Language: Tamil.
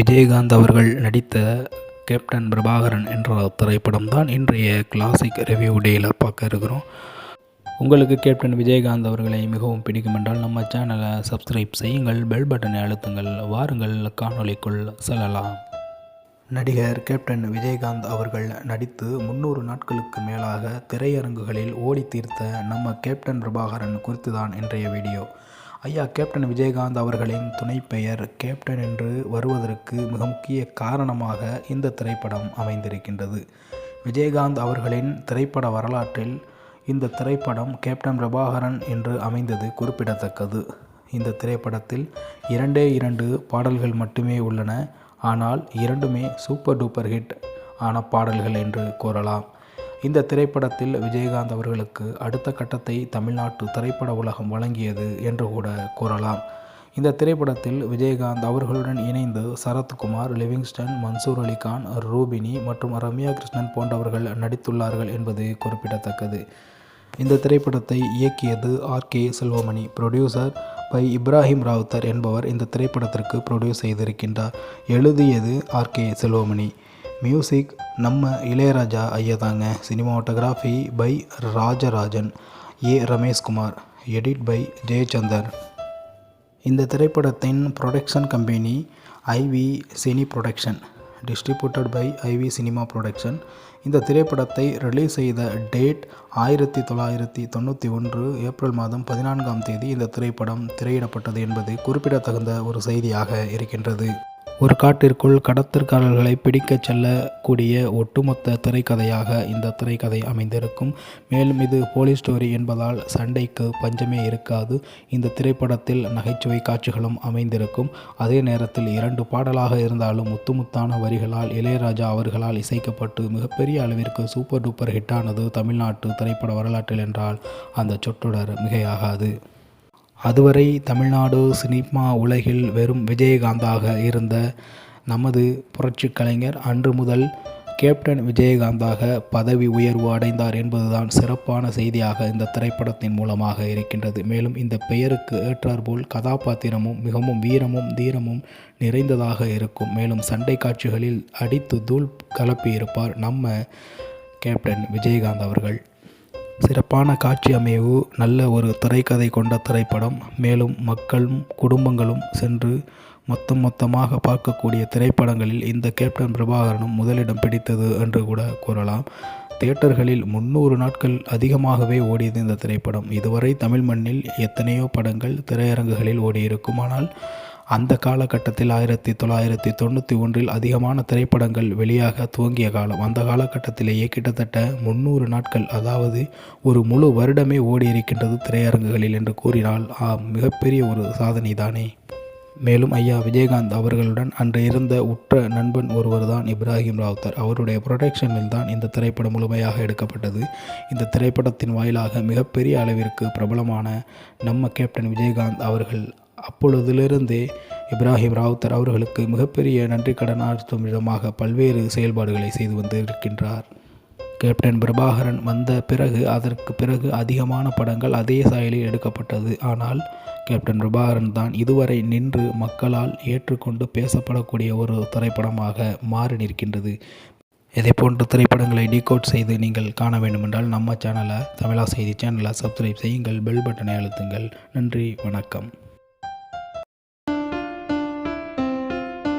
விஜயகாந்த் அவர்கள் நடித்த கேப்டன் பிரபாகரன் என்ற திரைப்படம் தான் இன்றைய கிளாசிக் ரிவ்யூ டேயில் பார்க்க இருக்கிறோம். உங்களுக்கு கேப்டன் விஜயகாந்த் அவர்களை மிகவும் பிடிக்கும் என்றால் நம்ம சேனலை சப்ஸ்கிரைப் செய்யுங்கள், பெல் பட்டனை அழுத்துங்கள். வாருங்கள் காணொளிக்குள் செல்லலாம். நடிகர் கேப்டன் விஜயகாந்த் அவர்கள் நடித்து 300 நாட்களுக்கு மேலாக திரையரங்குகளில் ஓடி தீர்த்த நம்ம கேப்டன் பிரபாகரன் குறித்து தான் இன்றைய வீடியோ. ஐயா கேப்டன் விஜயகாந்த் அவர்களின் துணைப்பெயர் கேப்டன் என்று வருவதற்கு மிக முக்கிய காரணமாக இந்த திரைப்படம் அமைந்திருக்கின்றது. விஜயகாந்த் அவர்களின் திரைப்பட வரலாற்றில் இந்த திரைப்படம் கேப்டன் பிரபாகரன் என்று அமைந்தது குறிப்பிடத்தக்கது. இந்த திரைப்படத்தில் 2 பாடல்கள் மட்டுமே உள்ளன. ஆனால் இரண்டுமே சூப்பர் டூப்பர் ஹிட் ஆன பாடல்கள் என்று கூறலாம். இந்த திரைப்படத்தில் விஜயகாந்த் அவர்களுக்கு அடுத்த கட்டத்தை தமிழ்நாட்டு திரைப்பட உலகம் வழங்கியது என்று கூட கூறலாம். இந்த திரைப்படத்தில் விஜயகாந்த் அவர்களுடன் இணைந்து சரத்குமார், லிவிங்ஸ்டன், மன்சூர் அலிகான், ரூபினி மற்றும் ரம்யா கிருஷ்ணன் போன்றவர்கள் நடித்துள்ளார்கள் என்பது குறிப்பிடத்தக்கது. இந்த திரைப்படத்தை இயக்கியது R K. Selvamani. Producer by Ibrahim Rowther என்பவர் இந்த திரைப்படத்திற்கு ப்ரொடியூஸ் செய்திருக்கின்றார். எழுதியது ஆர்.கே. செல்வமணி. மியூசிக் நம்ம இளையராஜா ஐயா தாங்க. Cinematography by Rajarajan. A. Rameshkumar. Edit by Jayachandar. இந்த திரைப்படத்தின் production company IV cine production. Distributed by IV cinema production. இந்த திரைப்படத்தை ரிலீஸ் செய்த டேட் 1991 ஏப்ரல் மாதம் 14ஆம் தேதி இந்த திரைப்படம் திரையிடப்பட்டது என்பது குறிப்பிடத்தகுந்த ஒரு செய்தியாக இருக்கின்றது. ஒரு காட்டிற்குள் கடத்தற்காரர்களை பிடிக்கச் செல்லக்கூடிய ஒட்டுமொத்த திரைக்கதையாக இந்த திரைக்கதை அமைந்திருக்கும். மேலும் இது போலீஸ் ஸ்டோரி என்பதால் சண்டைக்கு பஞ்சமே இருக்காது. இந்த திரைப்படத்தில் நகைச்சுவை காட்சிகளும் அமைந்திருக்கும். அதே நேரத்தில் 2 பாடலாக இருந்தாலும் முத்தான வரிகளால் இளையராஜா அவர்களால் இசைக்கப்பட்டு மிகப்பெரிய அளவிற்கு சூப்பர் டூப்பர் ஹிட்டானது தமிழ்நாட்டு திரைப்பட வரலாற்றில் என்றால் அந்த சொற்றொடர் மிகையாகாது. அதுவரை தமிழ்நாடு சினிமா உலகில் வெறும் விஜயகாந்தாக இருந்த நமது புரட்சி கலைஞர் அன்று முதல் கேப்டன் விஜயகாந்தாக பதவி உயர்வு அடைந்தார் என்பதுதான் சிறப்பான செய்தியாக இந்த திரைப்படத்தின் மூலமாக இருக்கின்றது. மேலும் இந்த பெயருக்கு ஏற்றாற்போல் கதாபாத்திரமும் மிகவும் வீரமும் தீரமும் நிறைந்ததாக இருக்கும். மேலும் சண்டை காட்சிகளில் அடித்து தூள் கலப்பியிருப்பார் நம்ம கேப்டன் விஜயகாந்த் அவர்கள். சிறப்பான காட்சி அமைவு, நல்ல ஒரு திரைக்கதை கொண்ட திரைப்படம். மேலும் மக்களும் குடும்பங்களும் சென்று மொத்தமாக பார்க்கக்கூடிய திரைப்படங்களில் இந்த கேப்டன் பிரபாகரனும் முதலிடம் பிடித்தது என்று கூட கூறலாம். தியேட்டர்களில் 300 நாட்கள் அதிகமாகவே ஓடியது இந்த திரைப்படம். இதுவரை தமிழ் மண்ணில் எத்தனையோ படங்கள் திரையரங்குகளில் ஓடியிருக்கும். ஆனால் அந்த காலகட்டத்தில் 1991 அதிகமான திரைப்படங்கள் வெளியாக துவங்கிய காலம். அந்த காலகட்டத்திலேயே கிட்டத்தட்ட 300 நாட்கள், அதாவது ஒரு முழு வருடமே ஓடியிருக்கின்றது திரையரங்குகளில் என்று கூறினால் மிகப்பெரிய ஒரு சாதனை தானே. மேலும் ஐயா விஜயகாந்த் அவர்களுடன் அன்று இருந்த உற்ற நண்பன் ஒருவர் தான் இப்ராஹிம் ராவுத்தர். அவருடைய ப்ரொடக்ஷனில் தான் இந்த திரைப்படம் முழுமையாக எடுக்கப்பட்டது. இந்த திரைப்படத்தின் வாயிலாக மிகப்பெரிய அளவிற்கு பிரபலமான நம்ம கேப்டன் விஜயகாந்த் அவர்கள் அப்பொழுதிலிருந்தே இப்ராஹிம் ராவுத்தர் அவர்களுக்கு மிகப்பெரிய நன்றி கடன் ஆற்றும் விதமாக பல்வேறு செயல்பாடுகளை செய்து வந்திருக்கின்றார். கேப்டன் பிரபாகரன் வந்த பிறகு அதற்கு பிறகு அதிகமான படங்கள் அதே சாயலில் எடுக்கப்பட்டது. ஆனால் கேப்டன் பிரபாகரன் தான் இதுவரை நின்று மக்களால் ஏற்றுக்கொண்டு பேசப்படக்கூடிய ஒரு திரைப்படமாக மாறி நிற்கின்றது. இதே போன்ற திரைப்படங்களை டீகோட் செய்து நீங்கள் காண வேண்டுமென்றால் நம்ம சேனலை தமிழா செய்தி சேனலை சப்ஸ்கிரைப் செய்யுங்கள், பெல் பட்டனை அழுத்துங்கள். நன்றி, வணக்கம்.